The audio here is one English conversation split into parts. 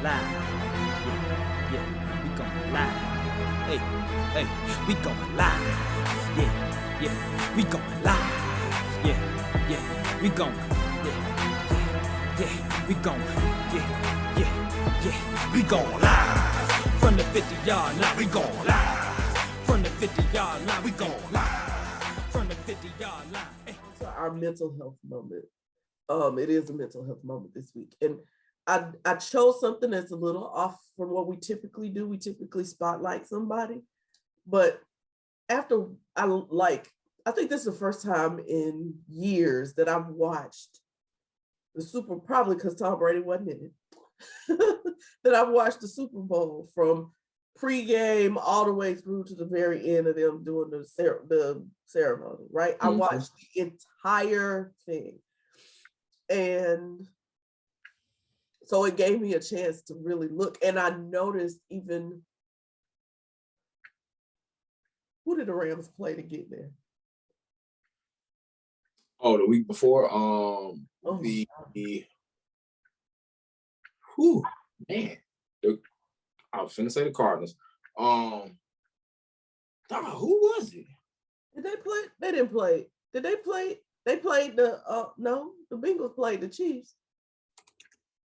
live. Yeah, yeah, we going live. Hey, hey, we going live. Yeah, yeah, we going live. Yeah, yeah, we going. Yeah, yeah, we going. Yeah, yeah, yeah, we going live. From the 50-yard line, we going live. From the 50-yard line, we going live. From the 50-yard line. Hey. To our mental health moment. It is a mental health moment this week. And I chose something that's a little off from what we typically do. We typically spotlight somebody. But after I think this is the first time in years that I've watched the probably because Tom Brady wasn't in it, that I've watched the Super Bowl from pregame all the way through to the very end of them doing the ceremony, right? Mm-hmm. I watched the entire thing. And so it gave me a chance to really look. And I noticed even, who did the Rams play to get there? Oh, the week before, I was finna say the Cardinals. Who was it? Did they play? They didn't play. Did they play? They played the the Bengals played the Chiefs.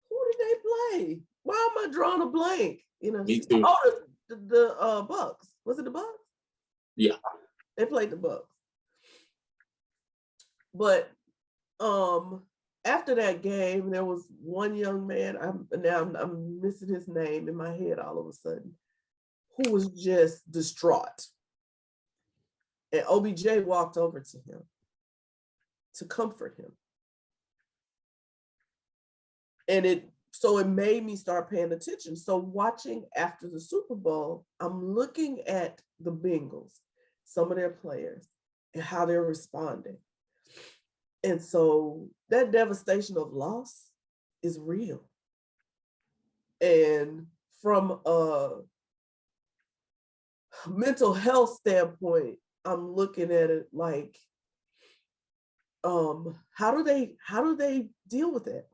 Who did they play? Why am I drawing a blank? You know, me too. Oh, the Bucks. Was it the Bucks? Yeah, they played the Bucks. But after that game, there was one young man. I'm missing his name in my head all of a sudden, who was just distraught. And OBJ walked over to him to comfort him. And it made me start paying attention. So watching after the Super Bowl, I'm looking at the Bengals, some of their players, and how they're responding. And so that devastation of loss is real. And from a mental health standpoint, I'm looking at it like, how do they deal with it?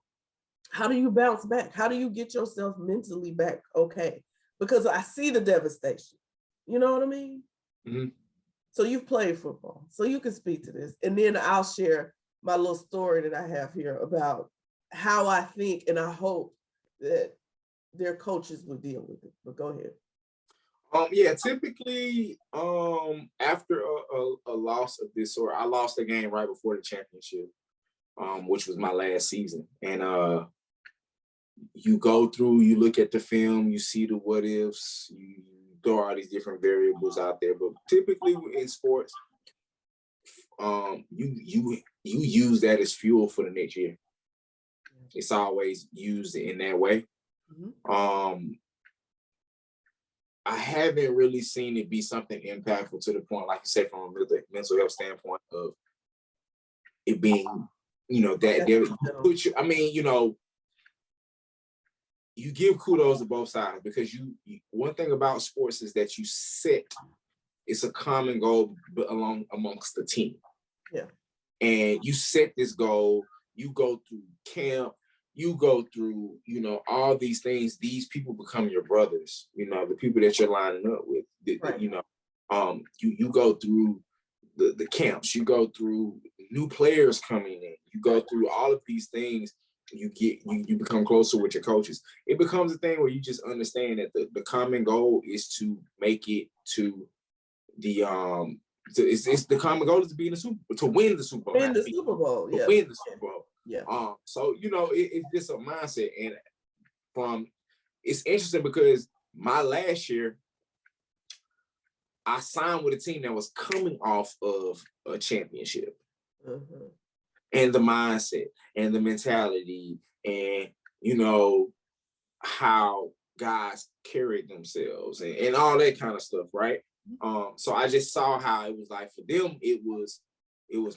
How do you bounce back? How do you get yourself mentally back okay? Because I see the devastation. You know what I mean? Mm-hmm. So you've played football, so you can speak to this. And then I'll share my little story that I have here about how I think and I hope that their coaches will deal with it. But go ahead. Typically, after a loss of this sort, I lost the game right before the championship, which was my last season. And you go through, you look at the film, you see the what ifs, you throw all these different variables out there. But typically in sports, you use that as fuel for the next year. It's always used in that way. Mm-hmm. I haven't really seen it be something impactful to the point, like you said, from a mental health standpoint of it being, that you give kudos to both sides because you one thing about sports is that you set, it's a common goal amongst the team. Yeah. And you set this goal, you go through camp, you go through, all these things. These people become your brothers, the people that you're lining up with. Right. You go through the camps, you go through new players coming in, you go through all of these things. You become closer with your coaches. It becomes a thing where you just understand that the common goal is to make it to the it's the common goal is to be in the Super Bowl, to win the Super Bowl. Win the Super Bowl. Yeah. Win the Super Bowl. Yeah. So it's just a mindset, and it's interesting because my last year I signed with a team that was coming off of a championship. Mm-hmm. And the mindset and the mentality and, how guys carried themselves and all that kind of stuff, right? So I just saw how it was like for them, it was,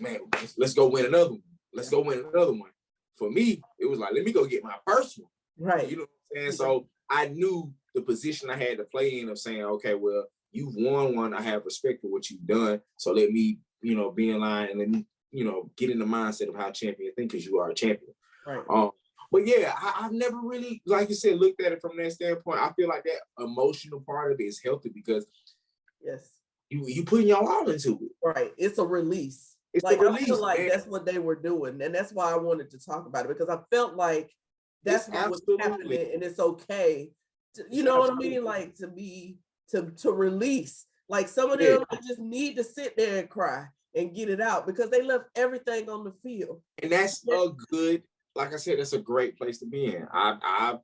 man, let's go win another one. Let's go win another one. For me, it was like, let me go get my first one. Right. You know what I'm saying? So I knew the position I had to play in of saying, okay, well, you've won one. I have respect for what you've done. So let me, be in line and let me, get in the mindset of how champion think because you are a champion. Right. But yeah, I've never really, like you said, looked at it from that standpoint. I feel like that emotional part of it is healthy because yes, you putting your all into it. Right. It's a release. It's like a release, I feel like man. that's what they were doing. And that's why I wanted to talk about it, because I felt like that's what was happening, and it's okay. You know what I mean? Like to release. Like some of them just need to sit there and cry and get it out because they left everything on the field. And that's a good, like I said, that's a great place to be in. I've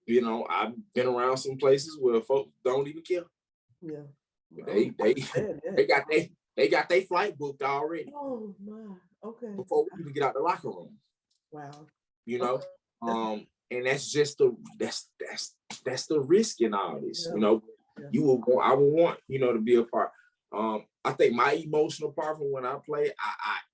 been around some places where folks don't even care. Yeah. They got their flight booked already. Oh my, okay. Before we even get out the locker room. Wow. You know, and that's just that's the risk in all this. Yeah. You know, I would want, to be a part. I think my emotional part from when I played,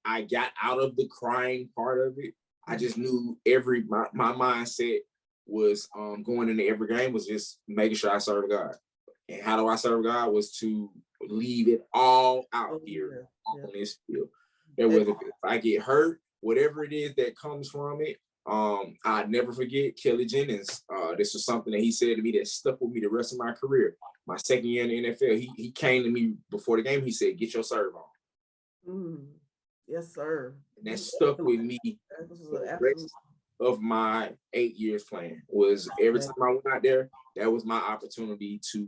I got out of the crying part of it. I just knew my mindset was going into every game was just making sure I served God. And how do I serve God was to leave it all out here on this field. And whether if I get hurt, whatever it is that comes from it, I'd never forget Kelly Jennings. This was something that he said to me that stuck with me the rest of my career. My second year in the NFL, he came to me before the game. He said, "Get your serve on." Yes, sir. And that stuck with me the rest of my 8 years playing. Was every time I went out there, that was my opportunity to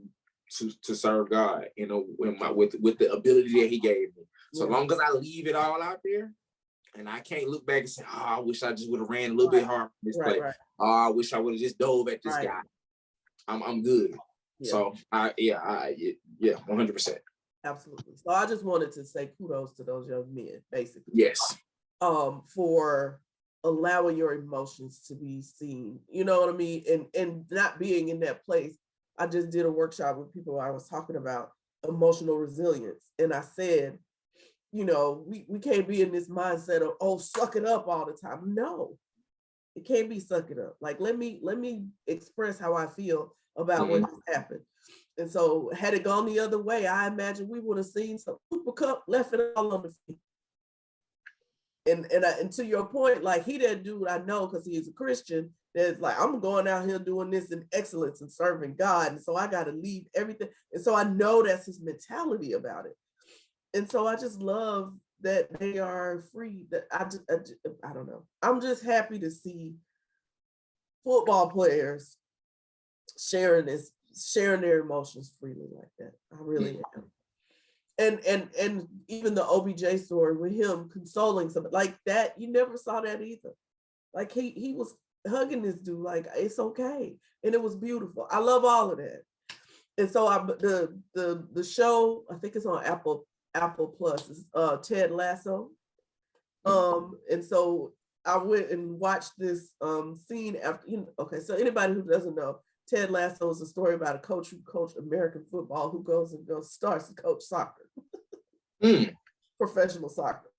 serve God, with the ability that he gave me. So long as I leave it all out there, and I can't look back and say, "Oh, I wish I just would have ran a little bit harder in this play. Oh, I wish I would have just dove at this guy." I'm good. Yeah. So 100%. Absolutely. So I just wanted to say kudos to those young men, basically. Yes. For allowing your emotions to be seen. You know what I mean? And not being in that place. I just did a workshop with people. I was talking about emotional resilience, and I said, we can't be in this mindset of, oh, suck it up all the time. No, it can't be suck it up. Like, let me express how I feel about what has happened. And so had it gone the other way, I imagine we would have seen some Cooper Cup left it all on the field. And to your point, like, he that dude I know, because he is a Christian, that's like, I'm going out here doing this in excellence and serving God. And so I got to leave everything. And so I know that's his mentality about it. And so I just love that they are free. That I don't know. I'm just happy to see football players sharing their emotions freely like that. I really am. And even the OBJ story with him consoling somebody like that, you never saw that either. Like he was hugging this dude like, it's okay, and it was beautiful. I love all of that. And so the show, I think it's on Apple Plus, is Ted Lasso. And so I went and watched this scene after. Okay, so anybody who doesn't know, Ted Lasso is a story about a coach who coached American football who starts to coach soccer, professional soccer.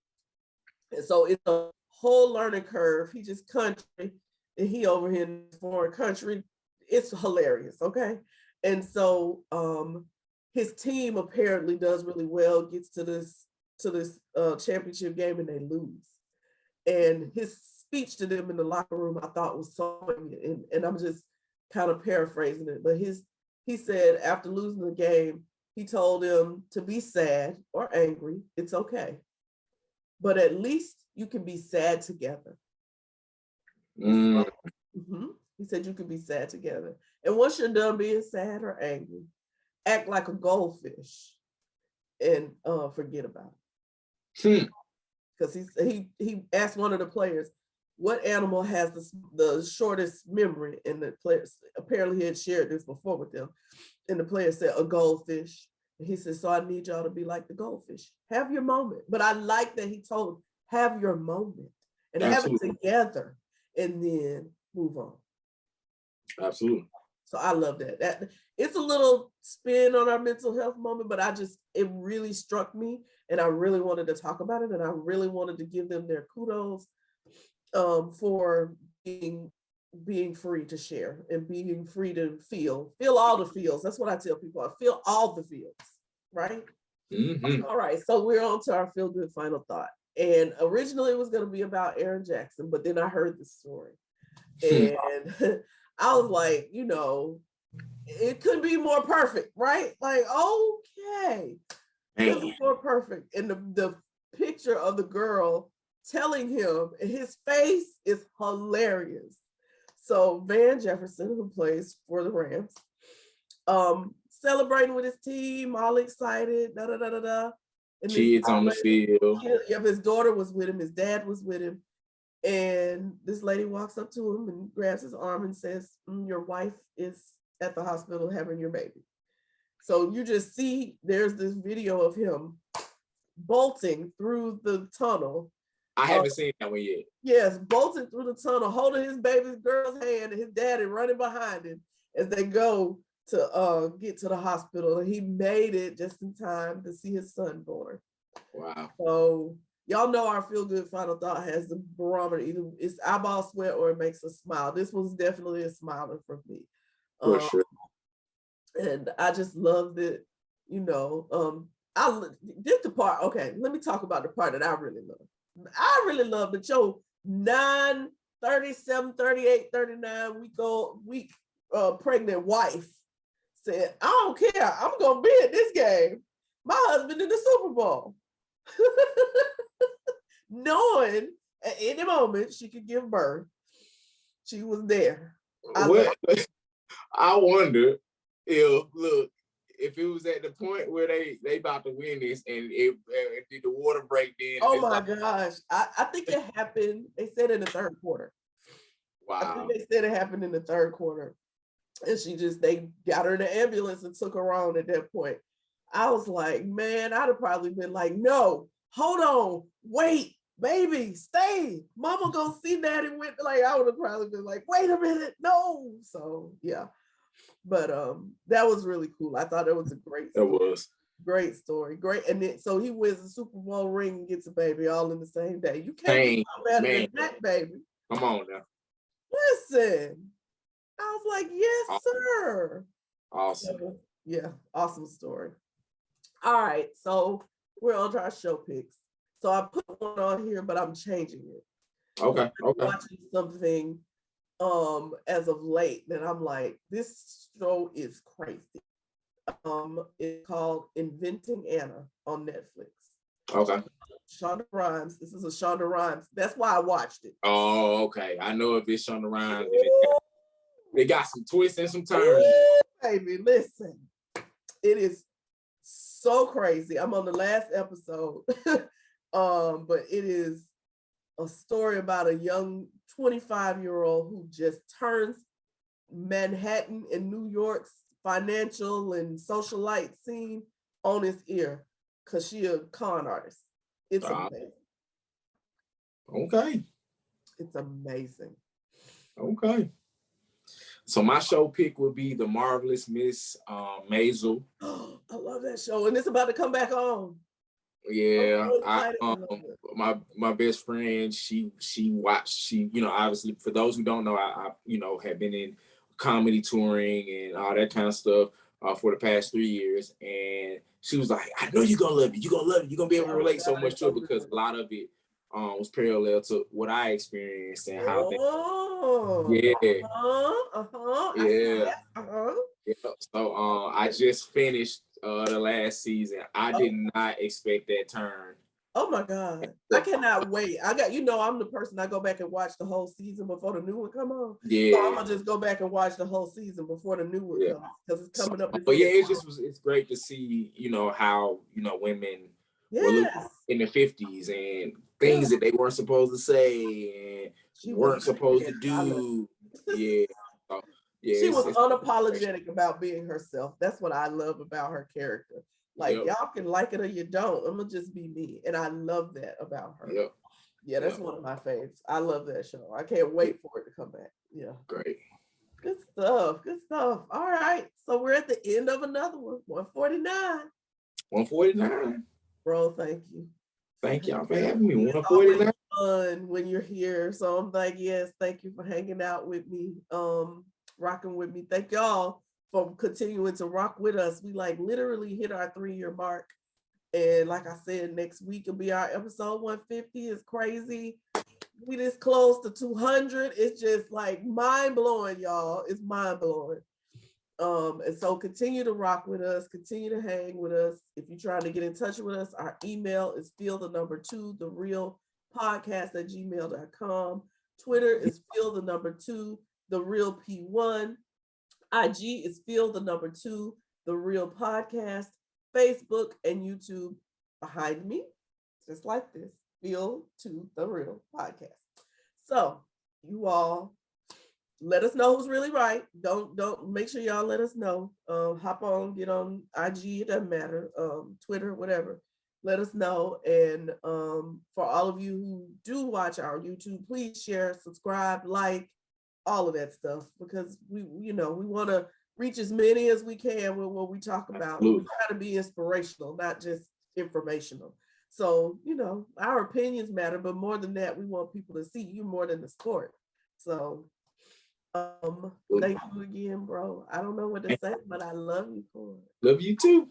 And so it's a whole learning curve. He just country, and he over here in a foreign country. It's hilarious, okay? And so his team apparently does really well, gets to this championship game, and they lose. And his speech to them in the locker room, I thought was so funny, and I'm just kind of paraphrasing it, but he said after losing the game, he told them to be sad or angry. It's okay, but at least you can be sad together. He said you can be sad together, and once you're done being sad or angry, act like a goldfish and forget about it. Because he asked one of the players, what animal has the shortest memory? And the players, apparently he had shared this before with them. And the player said, a goldfish. And he said, so I need y'all to be like the goldfish. Have your moment. But I like that he told, have your moment and Absolutely. Have it together and then move on. Absolutely. So I love that. It's a little spin on our mental health moment, but it really struck me, and I really wanted to talk about it, and I really wanted to give them their kudos for being free to share and being free to feel all the feels. That's what I tell people. I feel all the feels, right? All right, so we're on to our feel good final thought. And originally it was going to be about Erin Jackson, but then I heard the story. And I was like, you know, it could be more perfect, right? Like, okay, this is more perfect. And the picture of the girl telling him, and his face is hilarious. So Van Jefferson, who plays for the Rams, celebrating with his team, all excited, da da da da da. And kids on the field. Yeah, his daughter was with him, his dad was with him. And this lady walks up to him and grabs his arm and says, your wife is at the hospital having your baby. So you just see there's this video of him bolting through the tunnel. I haven't seen that one yet. Yes, bolting through the tunnel, holding his baby girl's hand, and his daddy running behind him as they go to get to the hospital. And he made it just in time to see his son born. Wow. So y'all know our Feel Good Final Thought has the barometer. Either it's eyeball sweat or it makes us smile. This was definitely a smiler for me. For sure. And I just loved it. You know, this the part. Okay, let me talk about the part that I really love. I really love that your 9, 37, 38, 39 week pregnant wife said, I don't care. I'm going to be at this game. My husband in the Super Bowl. Knowing at any moment she could give birth, she was there. I wonder if it was at the point where they about to win this and did the water break then. Oh my gosh. I think it happened. They said in the third quarter. Wow. I think they said it happened in the third quarter. And they got her in the ambulance and took her on at that point. I was like, man, I'd have probably been like, no, hold on, wait, baby, stay. Mama gonna see daddy with, like, I would have probably been like, wait a minute, no. So yeah. But that was really cool. I thought it was a great story. It was. Great story. Great. And then so he wins the Super Bowl ring and gets a baby all in the same day. You can't do better than that, baby. Come on now. Listen. I was like, yes, awesome. Sir. Awesome. So, yeah, awesome story. All right, so we're on to our show picks. So I put one on here, but I'm changing it. Okay. I'm watching something as of late that I'm like, this show is crazy. It's called Inventing Anna on Netflix. Okay. Shonda Rhimes. This is a Shonda Rhimes. That's why I watched it. Oh, okay. I know if it's Shonda Rhimes. They got some twists and some turns. Baby, listen. It is so crazy. I'm on the last episode. But it is a story about a young 25-year-old who just turns Manhattan and New York's financial and socialite scene on its ear because she a con artist. It's amazing. Okay. It's amazing. Okay. So my show pick would be The Marvelous Miss Maisel. I love that show, and it's about to come back on. Yeah, my best friend, she watched, obviously for those who don't know, I have been in comedy touring and all that kind of stuff for the past 3 years, and she was like, I know you're gonna love it, you're gonna be able to relate so much to it because a lot of it was parallel to what I experienced and how So I just finished the last season. I did not expect that turn. Oh my God. I cannot wait. I'm the person, I go back and watch the whole season before the new one come on. Yeah. So I'm gonna just go back and watch the whole season before the new one comes because it's coming up. But yeah, it's great to see, how, women were in the 50s and things that they weren't supposed to say and weren't supposed to do. Yeah. She was unapologetic about being herself. That's what I love about her character. Like, y'all can like it or you don't. I'm gonna just be me. And I love that about her. Yep. Yeah, that's one of my favorites. I love that show. I can't wait for it to come back. Yeah. Great. Good stuff. Good stuff. All right. So we're at the end of another one. 149. 149. Bro, thank you. Thank y'all for having me. 149. Fun when you're here. So I'm like, yes, thank you for hanging out with me. Rocking with me. Thank y'all for continuing to rock with us. We literally hit our 3-year mark And like I said, next week will be our episode 150. It's crazy. We this close to 200. It's just like mind blowing, y'all. It's mind blowing. And so continue to rock with us, continue to hang with us. If you're trying to get in touch with us, our email is feel2, the real podcast @gmail.com. Twitter is feel2, the real P1. IG is feel2, the real podcast. Facebook and YouTube behind me, just like this, Feel2, the real podcast. So you all let us know who's really right. Don't make sure y'all let us know. Hop on, get on IG, it doesn't matter, Twitter, whatever. Let us know. And for all of you who do watch our YouTube, please share, subscribe, like, all of that stuff, because we want to reach as many as we can with what we talk about. We try to be inspirational, not just informational. So, our opinions matter, but more than that, we want people to see you more than the sport. So, thank you again, bro. I don't know what to say, but I love you for it. Love you too.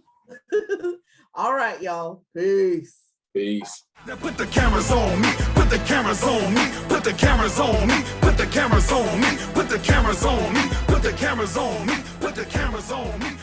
All right, y'all. Peace. Peace. Now put the cameras on me, put the cameras on me, put the cameras on me, put the cameras on me, put the cameras on me, put the cameras on me, put the cameras on me.